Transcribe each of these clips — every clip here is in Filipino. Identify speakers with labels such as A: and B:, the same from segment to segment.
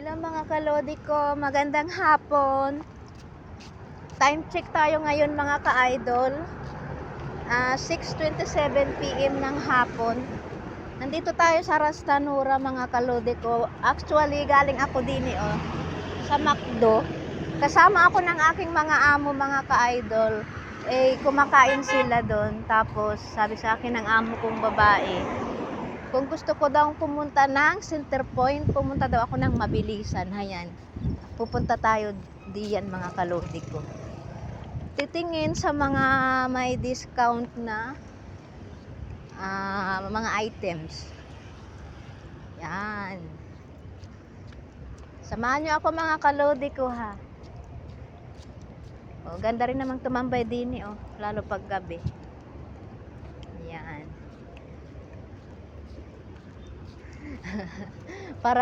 A: Hello mga kalodi ko, magandang hapon. Time check tayo ngayon mga ka-idol. 6:27 PM ng hapon. Nandito tayo sa Rastanura mga kalodi ko. Actually, galing ako din sa McDo. Kasama ako ng aking mga amo mga ka-idol. Kumakain sila doon. Tapos sabi sa akin ng amo kong babae, kung gusto ko daw pumunta ng Center Point, pumunta daw ako ng mabilisan. Hayan. Pupunta tayo diyan mga kalodi ko. Titingin sa mga may discount na mga items. Yan. Samahan nyo ako mga kalodi ko ha. Ganda rin namang tumambay din lalo pag gabi. Yan.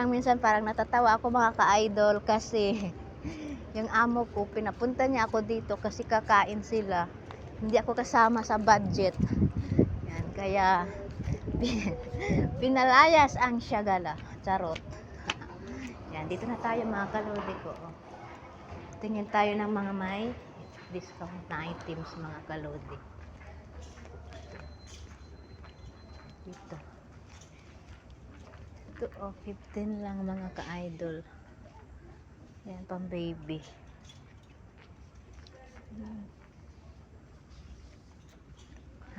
A: Minsan natatawa ako mga ka-idol kasi yung amo ko pinapunta niya ako dito kasi kakain sila, hindi ako kasama sa budget. Yan, kaya pinalayas ang syagala, charot. Yan, dito na tayo mga kalodi ko. Tingin tayo ng mga may discount na items mga kalodi. Dito. Ito 15 lang mga ka-idol. Yan, pang baby.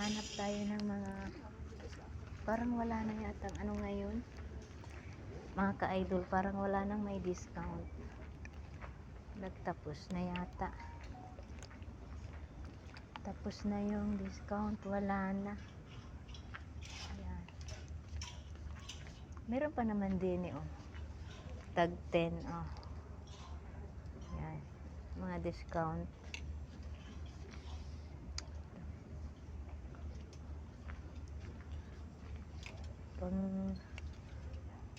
A: Hanap tayo ng mga parang wala na yata ngayon. Mga ka-idol, parang wala nang may discount. Nagtapos na yata. Tapos na yung discount, wala na. Meron pa naman din tag 10 yan, mga discount.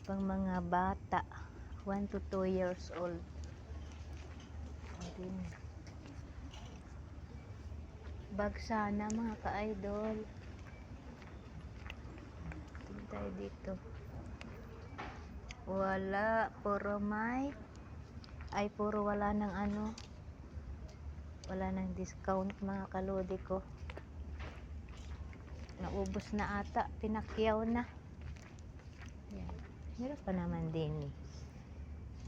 A: Pang mga bata 1 to 2 years old. Bag sana mga ka-idol. Tingin tayo dito. Wala, puro wala ng wala ng discount mga kalodi ko. Naubos na ata, pinakyaw na. Yan. Meron pa naman din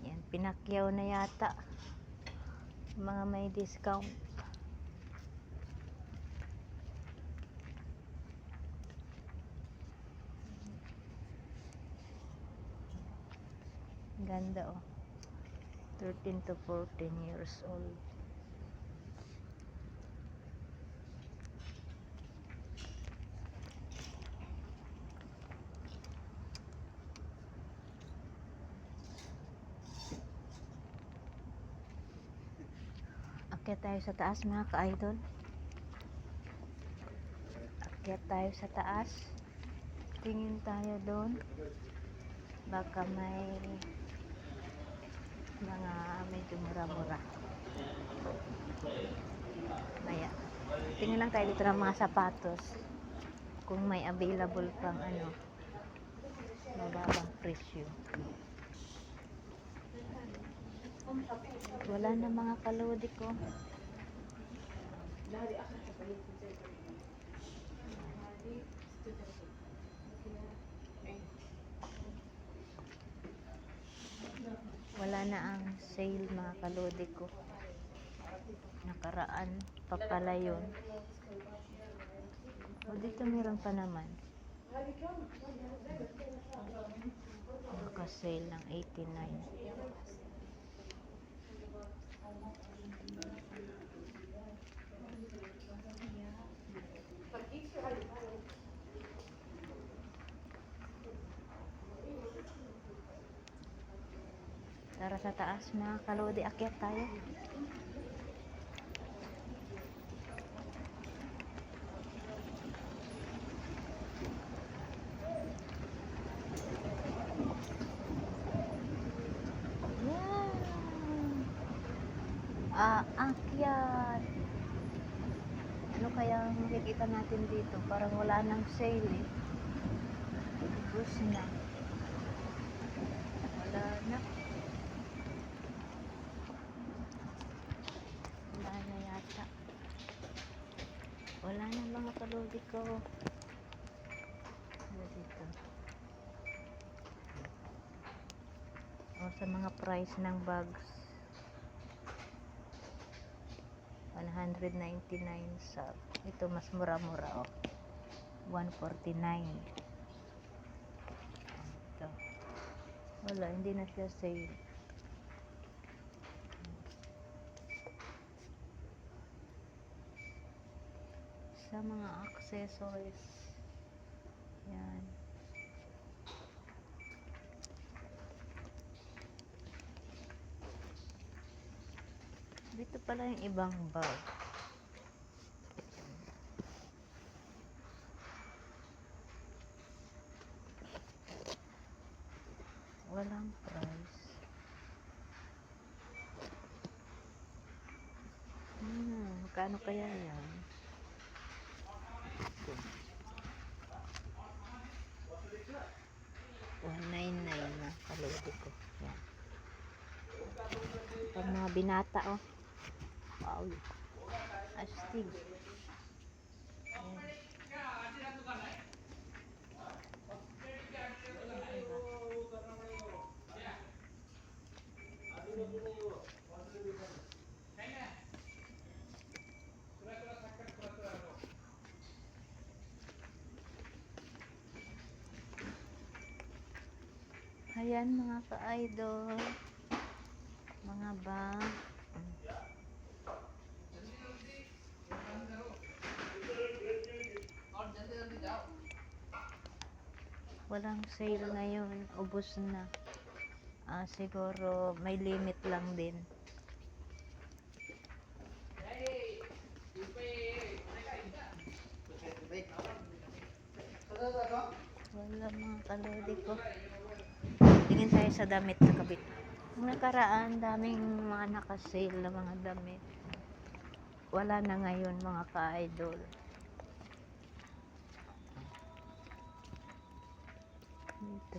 A: yan, pinakyaw na yata mga may discount. Ganda 13 to 14 years old. Akyat tayo sa taas mga ka-idol. Akyat tayo sa taas. Tingin tayo doon. Baka may mga medyo mura-mura. Maya. Tingin lang tayo dito ng mga sapatos. Kung may available pang mababang presyo. Wala na mga kalodi ko. Wala na ang sale mga kalodi ko. Nakaraan pa pala yun. Dito meron pa naman. Naka-sale ng 89. Tara sa taas mga kalodi, akyat tayo. Akyat. Ano kaya makikita natin dito? Parang wala nang sale Ubus na. Wala na. kalodi ko. Dito. O, sa mga price ng bags. 199 sa ito mas mura-mura, oh. 149. Ito. Wala, hindi na siya sale. Sa mga accessories. Yan. Dito pala yung ibang bag. Walang price. Magkano kaya yan? 199 na kalodi ko. Yan. Pag mga binata, oh. Wow. Astig. Yan. Ayan mga ka-idol, mga bag. Walang sale ngayon, ubos na. Siguro may limit lang din. Wala mga kalodi ko. Tingin tayo sa damit na kabit. Nakaraan, daming mga nakasale na mga damit. Wala na ngayon mga ka-idol. Dito.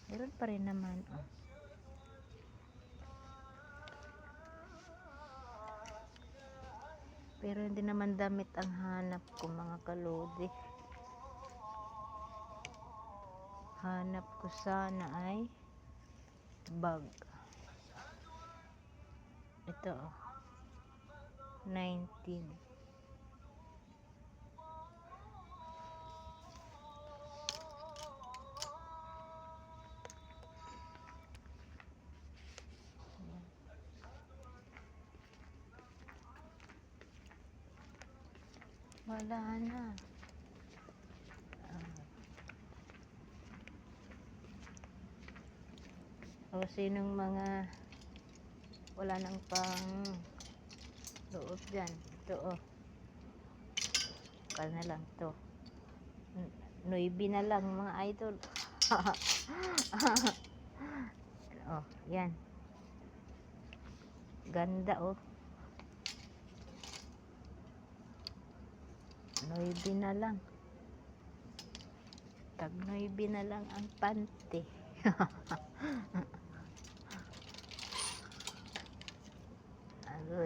A: Meron pa rin naman. Oh. Pero hindi naman damit ang hanap ko mga kalodi. Hanap ko sana ay bag. Ito, oh. 19. Wala na. O sinong mga wala nang pang loob dyan. Ito, oh. Kal na lang to. Noibi na lang mga idol. Oh, yan. Ganda, oh. Noibi na lang. Tag noibi na lang ang pante.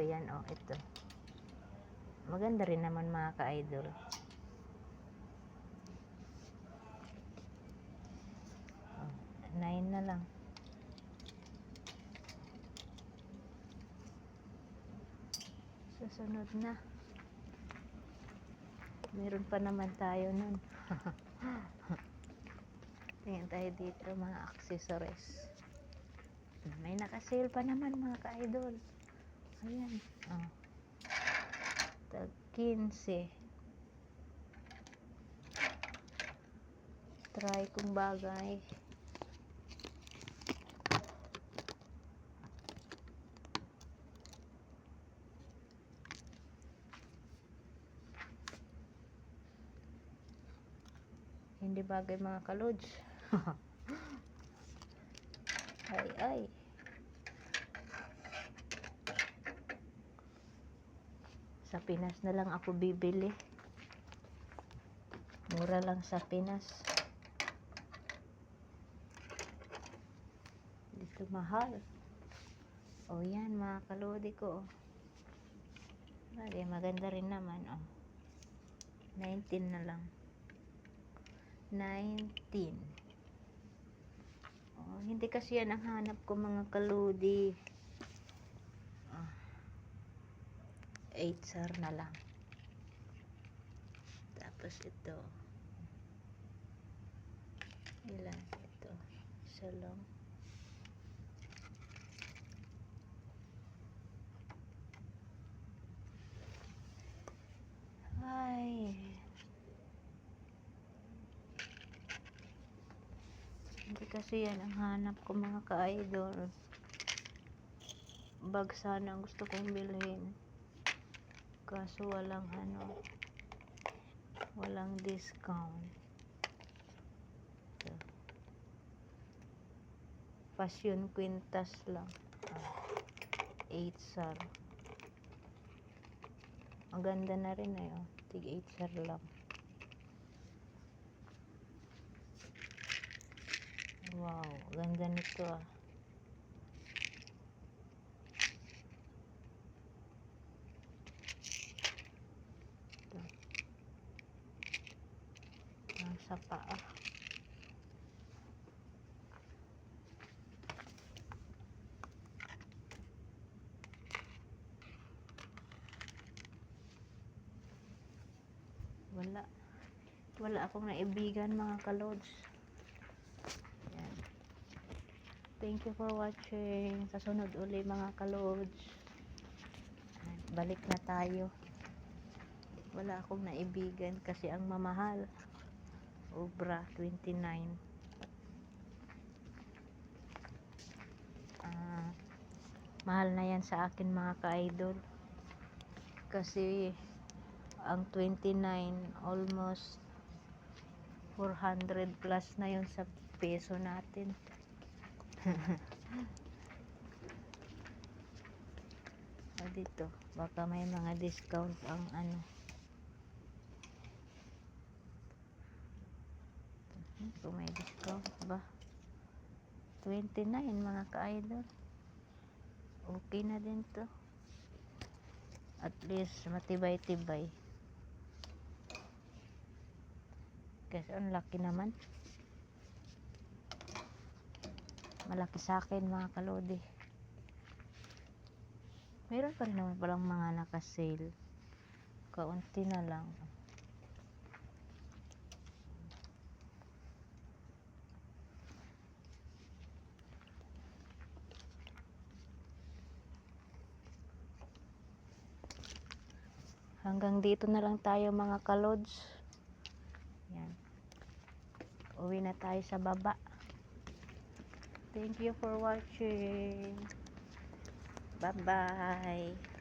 A: Yan, oh, ito. Maganda rin naman mga ka-idol. Oh, 9 na lang. Susunod na. Meron pa naman tayo nun. Tingnan tayo dito mga accessories. May nakasale pa naman mga ka-idol. Ayan. Oh. Tag 15. Try kung bagay. Hindi bagay mga kalods. Ay. Sa Pinas na lang ako bibili. Mura lang sa Pinas. Dito mahal. O yan mga kalodi ko. Maganda rin naman. Oh. 19 na lang. 19. Oh, hindi kasi yan ang hanap ko mga kaludi. 8 sar na lang. Tapos ito. Ilan ito? Isa lang. Ay. Hindi kasi yan ang hanap ko mga ka-idol. Bag sana ang gusto kong bilhin. Kaso walang walang discount. Ito. Passion Quintas lang. 8 sar. Ang ganda na rin eh. Oh. Tig 8 sar lang. Wow, ganda nito ah. Ito. Nasa paa. Wala akong naibigan mga kalods. Yan. Thank you for watching. Sa sunod uli mga kalods. Balik na tayo. Wala akong naibigan kasi ang mamahal. Obra 29. Mahal na yan sa akin mga ka-idol. Kasi ang 29 almost 400 plus na yun sa peso natin. O dito, baka may mga discount ang kung may discount ba. 29 mga ka-idol. Okay na din to. At least matibay-tibay. Kasi ang laki naman. Malaki sa akin mga kalodi. Meron pa rin naman palang mga naka-sale. Kaunti na lang. Hanggang dito na lang tayo mga kalods. Yan. Uwi na tayo sa baba. Thank you for watching. Bye-bye.